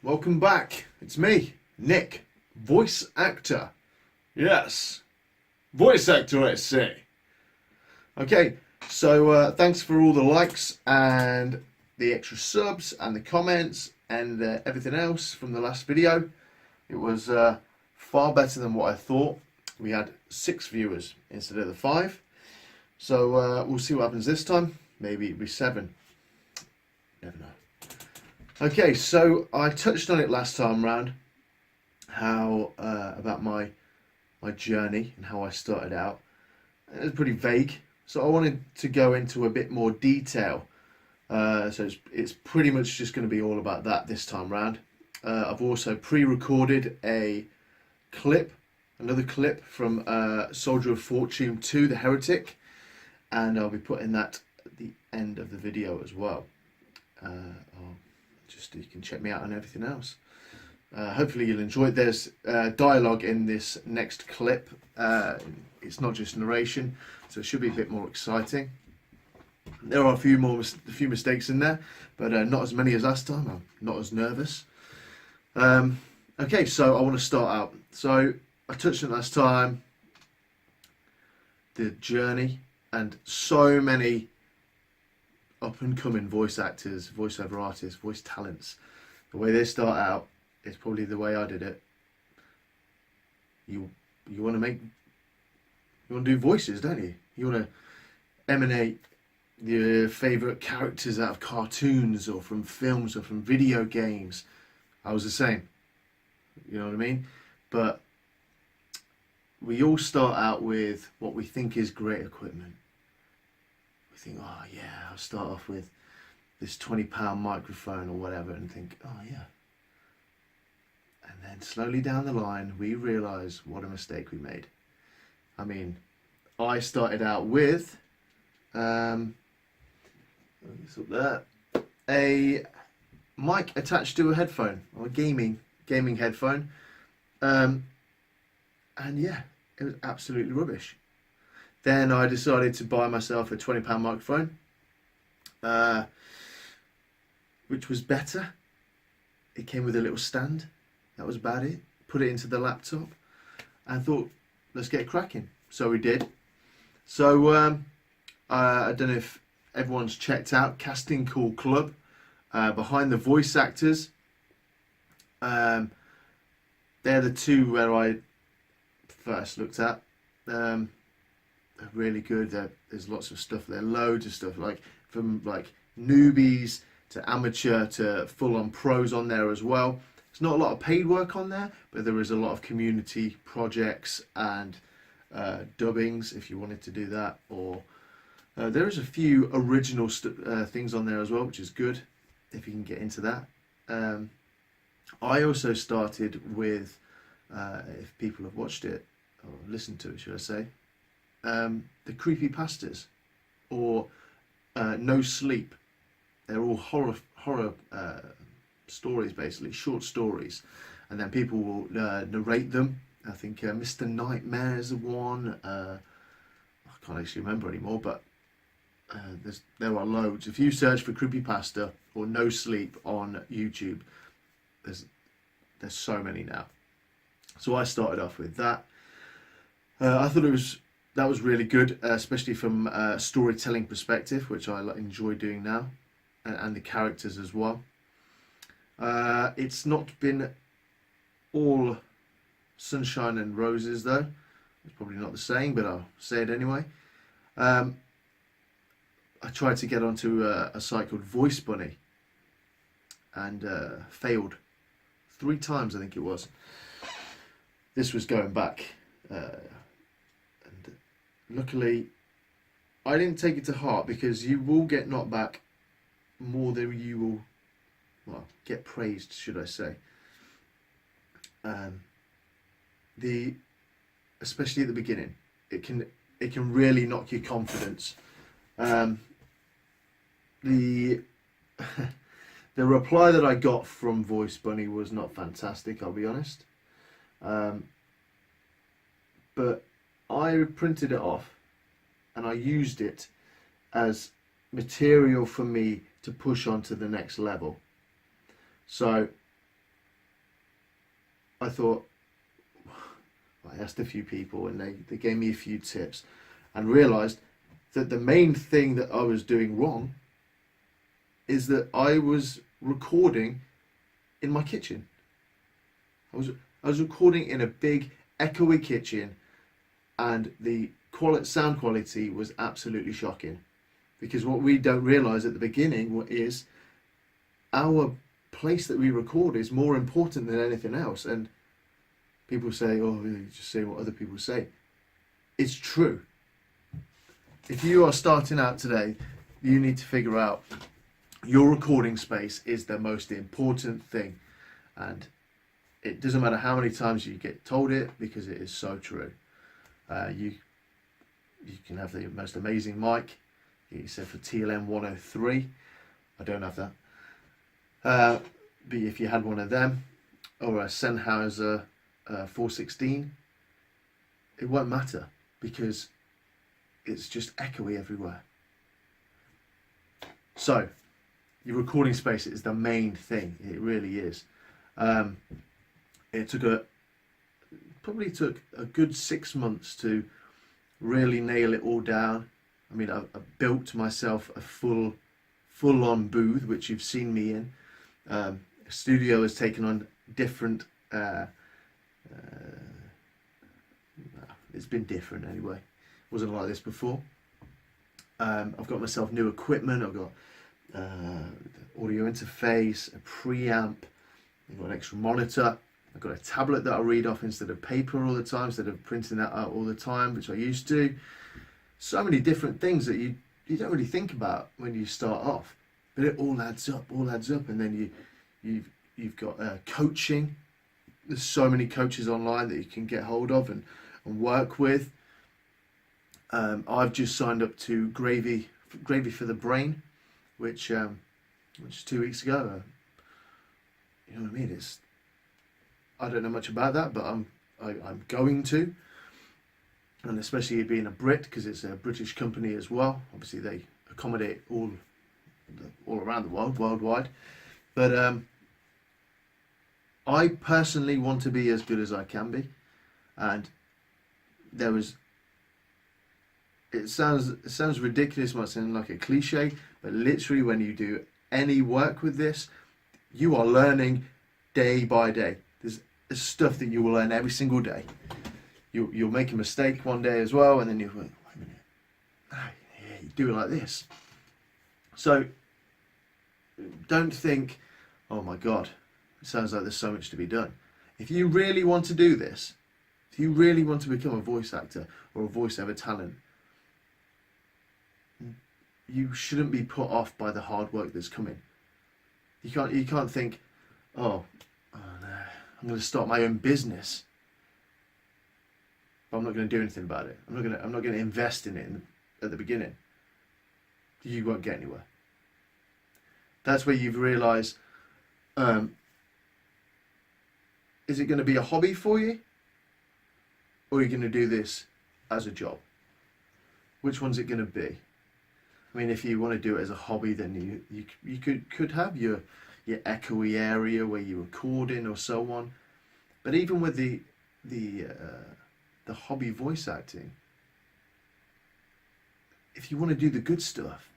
welcome back. It's me, Nick, voice actor. Yes, voice actor, I say. Okay, so thanks for all the likes and the extra subs and the comments and everything else from the last video. It was far better than what I thought. We had 6 viewers instead of the 5. So we'll see what happens this time. Maybe it'll be 7. Never know. Okay, so I touched on it last time round, how about my journey and how I started out. It was pretty vague, so I wanted to go into a bit more detail. So it's pretty much just going to be all about that this time round. I've also pre-recorded a clip, another clip from Soldier of Fortune 2, The Heretic, and I'll be putting that at the end of the video as well. You can check me out on everything else. Hopefully you'll enjoy it. There's dialogue in this next clip. It's not just narration, so it should be a bit more exciting. There are a few mistakes in there, but not as many as last time. I'm not as nervous. Okay, so I want to start out. So I touched on it last time, the journey, and so many up-and-coming voice actors, voiceover artists, voice talents. The way they start out is probably the way I did it. You want to do voices, don't you? You want to emanate your favourite characters out of cartoons or from films or from video games. I was the same. You know what I mean? But we all start out with what we think is great equipment. We think, oh yeah, I'll start off with this £20 microphone or whatever, and think, oh yeah. And then slowly down the line, we realise what a mistake we made. I mean, I started out with a mic attached to a headphone, or a gaming headphone, and yeah, it was absolutely rubbish. Then I decided to buy myself a £20 microphone, which was better. It came with a little stand. That was about it. Put it into the laptop and thought, let's get cracking. So we did. So I don't know if everyone's checked out Casting Call Club, behind the voice actors. They're the 2 where I first looked at. They're really good. There's lots of stuff there, loads of stuff, like from like newbies to amateur to full-on pros on there as well. There's not a lot of paid work on there, but there is a lot of community projects and dubbings if you wanted to do that, or there is a few original things on there as well, which is good if you can get into that. I also started with, if people have watched it or listened to it, should I say, the creepypastas, or No Sleep. They're all horror stories, basically short stories, and then people will narrate them. I think Mr. Nightmare is the one. I can't actually remember anymore, but there are loads. If you search for creepypasta or No Sleep on YouTube, there's so many now. So I started off with that. I thought that was really good, especially from a storytelling perspective, which I enjoy doing now, and the characters as well. It's not been all sunshine and roses though. It's probably not the saying, but I'll say it anyway. I tried to get onto a site called Voice Bunny and failed 3 times, I think it was. This was going back, and luckily I didn't take it to heart, because you will get knocked back more than you will, well, get praised, should I say. Especially at the beginning, it can really knock your confidence. The reply that I got from Voice Bunny was not fantastic, I'll be honest. But I printed it off and I used it as material for me to push on to the next level. So I thought, I asked a few people and they gave me a few tips, and realised that the main thing that I was doing wrong is that I was recording in my kitchen. I was recording in a big echoey kitchen, and the sound quality was absolutely shocking. Because what we don't realise at the beginning is our place that we record is more important than anything else. And people say, oh, you just say what other people say. It's true. If you are starting out today, you need to figure out your recording space is the most important thing. And it doesn't matter how many times you get told it, because it is so true. You can have the most amazing mic, except for TLM 103. I don't have that. But if you had one of them, or a Sennheiser 416, it won't matter, because it's just echoey everywhere. So your recording space is the main thing. It really is. It probably took a good 6 months to really nail it all down. I mean, I built myself a full-on booth, which you've seen me in. A studio has taken on different. It's been different anyway. It wasn't like this before. I've got myself new equipment. I've got audio interface, a preamp. I've got an extra monitor. I've got a tablet that I read off instead of paper all the time, instead of printing that out all the time, which I used to. So many different things that you don't really think about when you start off, but it all adds up, and then you've got coaching. There's so many coaches online that you can get hold of and work with. I've just signed up to Gravy for the Brain, which 2 weeks ago. You know what I mean? I don't know much about that, but I'm going to, and especially being a Brit, because it's a British company as well. Obviously, they accommodate all around the world, worldwide. But I personally want to be as good as I can be, and it sounds ridiculous, might sound like a cliche, but literally when you do any work with this, you are learning day by day. There's stuff that you will learn every single day. You'll make a mistake one day as well, and then you'll think, wait a minute, yeah, you do it like this. So don't think, oh my God, it sounds like there's so much to be done. If you really want to do this, if you really want to become a voice actor or a voiceover talent, you shouldn't be put off by the hard work that's coming. You can't think, oh no, I'm going to start my own business, but I'm not going to do anything about it. I'm not going to invest in it at the beginning. You won't get anywhere. That's where you've realised, is it going to be a hobby for you, or are you going to do this as a job? Which one's it going to be? I mean, if you want to do it as a hobby, then you could have your echoey area where you're recording or so on. But even with the hobby voice acting, if you want to do the good stuff,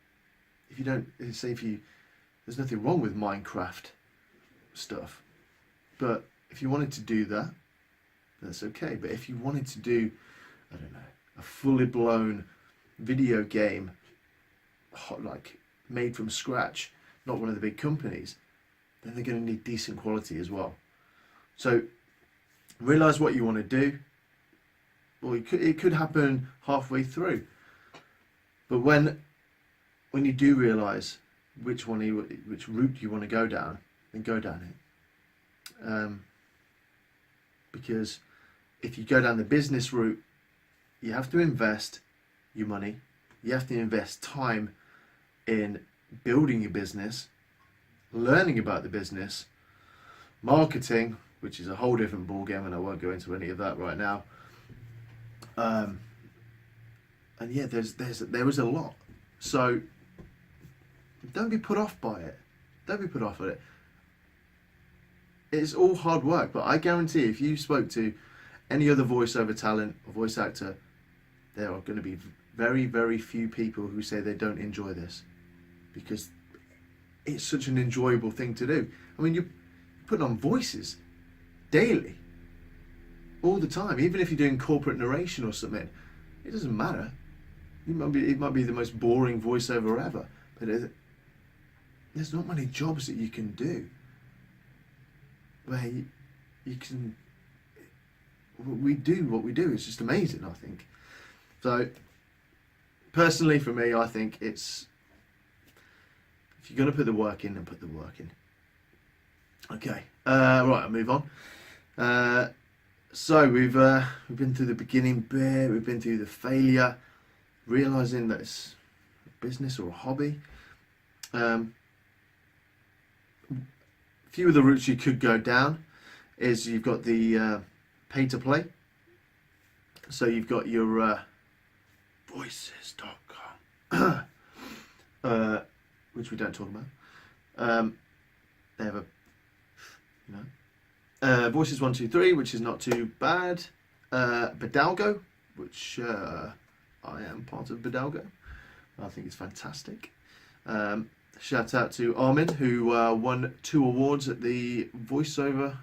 there's nothing wrong with Minecraft stuff, but if you wanted to do that, that's okay. But if you wanted to do, I don't know, a fully blown video game, like made from scratch, not one of the big companies, then they're going to need decent quality as well. So realize what you want to do. Well, it could happen halfway through, but when you do realize which route you want to go down, then go down it. Because if you go down the business route, you have to invest your money, you have to invest time in building your business, learning about the business, marketing, which is a whole different ballgame, and I won't go into any of that right now. And yeah, there is a lot. So don't be put off by it. Don't be put off by it. it's all hard work, but I guarantee if you spoke to any other voiceover talent or voice actor, there are going to be very, very few people who say they don't enjoy this, because it's such an enjoyable thing to do. I mean, you're putting on voices daily, all the time. Even if you're doing corporate narration or something, it doesn't matter. It might be the most boring voiceover ever, but there's not many jobs that you can do where you can. We do what we do. It's just amazing, I think. So, personally, for me, I think it's, if you're going to put the work in, then put the work in. Okay, right, I'll move on. So we've been through the beginning bit, we've been through the failure, realising that it's a business or a hobby. A few of the routes you could go down is you've got the pay to play. So you've got your voices.com, which we don't talk about. They have a, Voices 123, which is not too bad. Bidalgo, which I am part of Bidalgo. I think it's fantastic. Shout out to Armin, who won 2 awards at the voiceover,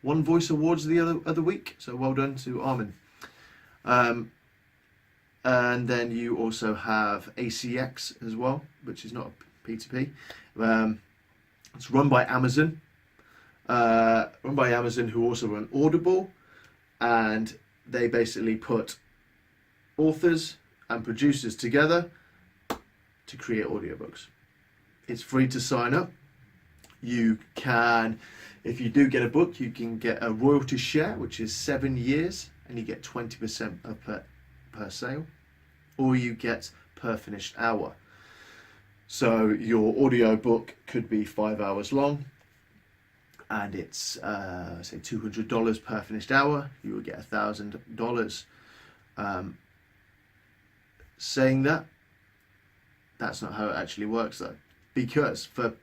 One Voice Awards the other week. So well done to Armin. And then you also have ACX as well, which is not a P2P. It's run by Amazon. Who also run Audible, and they basically put authors and producers together to create audiobooks. It's free to sign up. You can, if you do get a book, you can get a royalty share, which is 7 years, and you get 20% per sale, or you get per finished hour. So your audiobook could be 5 hours long, and it's say $200 per finished hour. You will get $1,000. Saying that, that's not how it actually works though, because per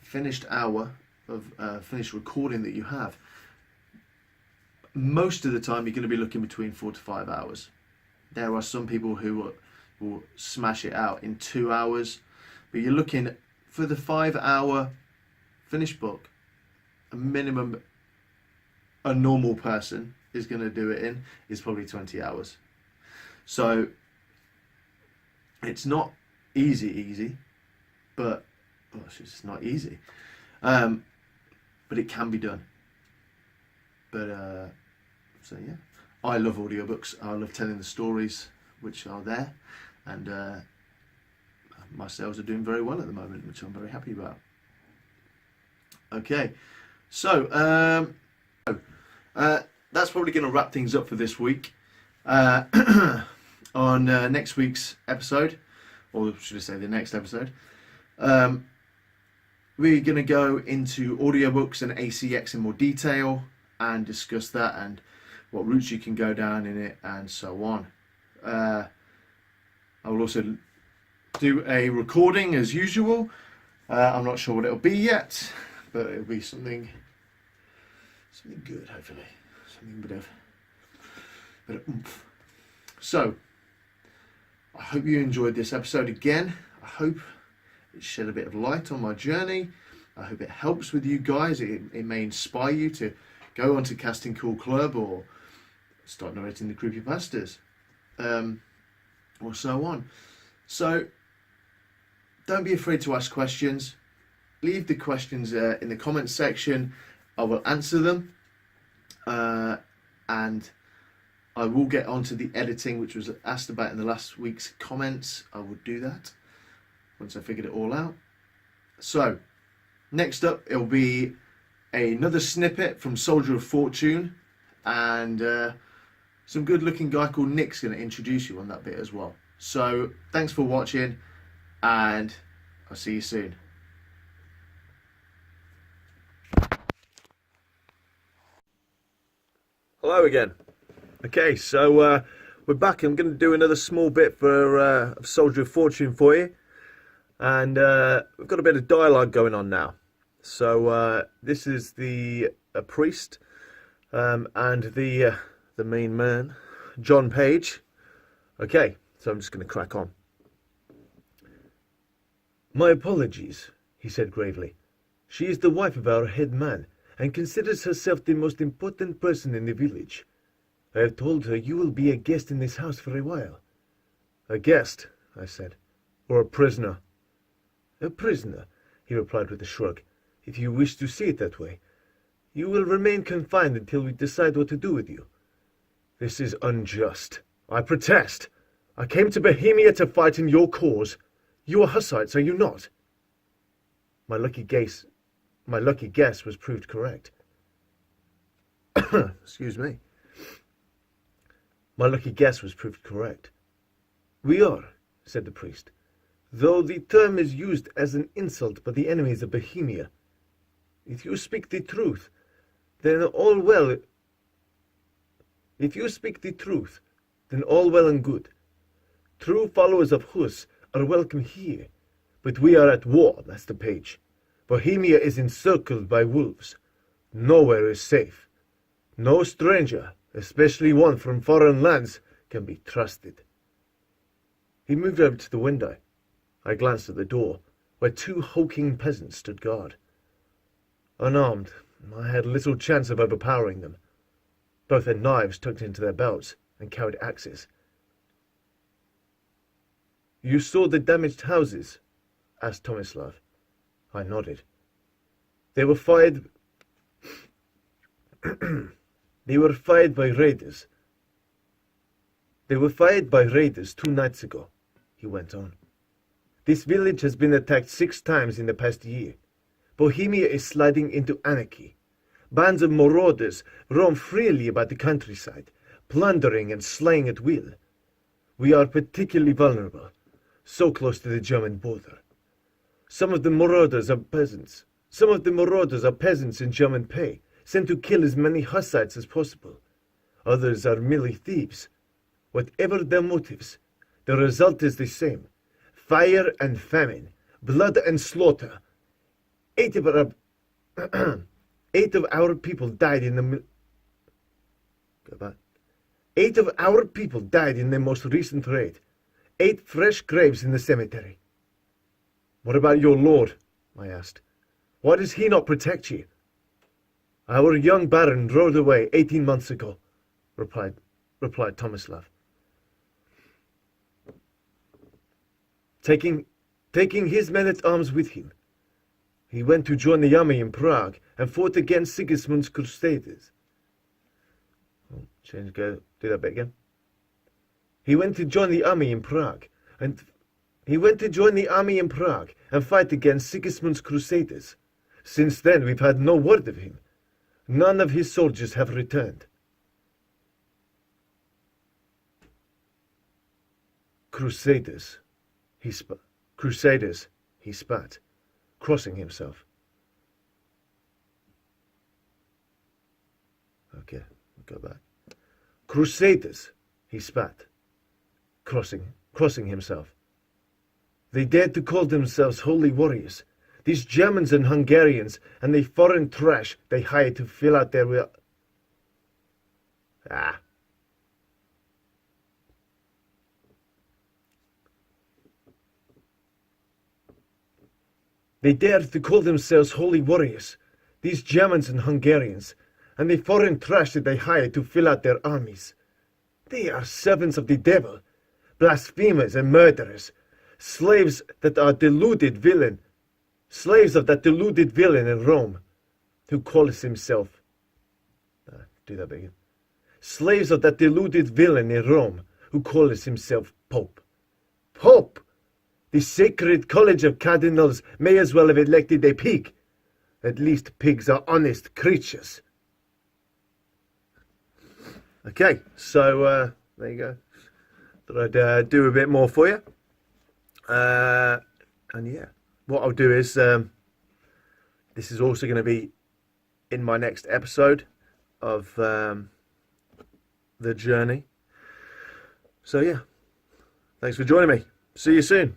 finished hour of finished recording that you have, most of the time you're going to be looking between 4 to 5 hours. There are some people who will smash it out in 2 hours, but you're looking for the 5-hour finished book. A minimum a normal person is going to do it in is probably 20 hours. So it's not easy, but it's not easy, but it can be done. But so yeah, I love audiobooks. I love telling the stories which are there, and my sales are doing very well at the moment, which I'm very happy about. Okay, so that's probably going to wrap things up for this week. On next week's episode, or should I say the next episode, we're going to go into audiobooks and ACX in more detail and discuss that and what routes you can go down in it and so on. I will also do a recording as usual. I'm not sure what it'll be yet, but it'll be something good, hopefully. Something bit of oomph. So, I hope you enjoyed this episode again. I hope it shed a bit of light on my journey. I hope it helps with you guys. It may inspire you to go onto Casting Call Club or start narrating the creepypastas, or so on. So, don't be afraid to ask questions. Leave the questions in the comments section. I will answer them, and I will get onto the editing, which was asked about in the last week's comments. I will do that once I figured it all out. So, next up, it'll be another snippet from Soldier of Fortune, and some good-looking guy called Nick's going to introduce you on that bit as well. So, thanks for watching, and I'll see you soon. Hello again. Okay, so we're back. I'm going to do another small bit for Soldier of Fortune for you, and we've got a bit of dialogue going on now. So this is the priest and the main man, John Page. Okay, so I'm just going to crack on. My apologies, he said gravely. She is the wife of our head man, and considers herself the most important person in the village. I have told her you will be a guest in this house for a while. A guest, I said, or a prisoner? A prisoner, he replied with a shrug, if you wish to see it that way. You will remain confined until we decide what to do with you. This is unjust. I protest. I came to Bohemia to fight in your cause. You are Hussites, are you not? My lucky guess was proved correct. Excuse me. My lucky guess was proved correct. We are, said the priest, though the term is used as an insult by the enemies of Bohemia. If you speak the truth, then all well. If you speak the truth, then all well and good. True followers of Hus are welcome here, but we are at war, Master Page. Bohemia is encircled by wolves. Nowhere is safe. No stranger, especially one from foreign lands, can be trusted. He moved over to the window. I glanced at the door, where two hulking peasants stood guard. Unarmed, I had little chance of overpowering them. Both had knives tucked into their belts and carried axes. You saw the damaged houses? Asked Tomislav. I nodded. They were fired by raiders. They were fired by raiders 2 nights ago, he went on. This village has been attacked 6 times in the past year. Bohemia is sliding into anarchy. Bands of marauders roam freely about the countryside, plundering and slaying at will. We are particularly vulnerable, so close to the German border. Some of the marauders are peasants. Some of the marauders are peasants in German pay, sent to kill as many Hussites as possible. Others are merely thieves. Whatever their motives, the result is the same. Fire and famine, blood and slaughter. 8 of our people died in the... Go back. 8 of our people died in the most recent raid. 8 fresh graves in the cemetery. What about your lord? I asked. Why does he not protect you? Our young baron rode away 18 months ago, replied Tomislav. Taking his men-at-arms with him. He went to join the army in Prague and fought against Sigismund's crusaders. Do that bit again. He went to join the army in Prague and fight against Sigismund's crusaders. Since then, we've had no word of him. None of his soldiers have returned. Crusaders, he spat, crossing himself. Okay, go back. Crusaders, he spat, crossing himself. They dared to call themselves holy warriors. These Germans and Hungarians and the foreign trash they hired to fill out their will. They dared to call themselves holy warriors, these Germans and Hungarians, and the foreign trash that they hired to fill out their armies. They are servants of the devil, blasphemers and murderers, slaves of that deluded villain in Rome, who calls himself... Slaves of that deluded villain in Rome, who calls himself Pope. Pope! The sacred college of cardinals may as well have elected a pig. At least pigs are honest creatures. Okay, so there you go. Thought I'd do a bit more for you. And yeah, what I'll do is this is also going to be in my next episode of the journey. So yeah, thanks for joining me. See you soon.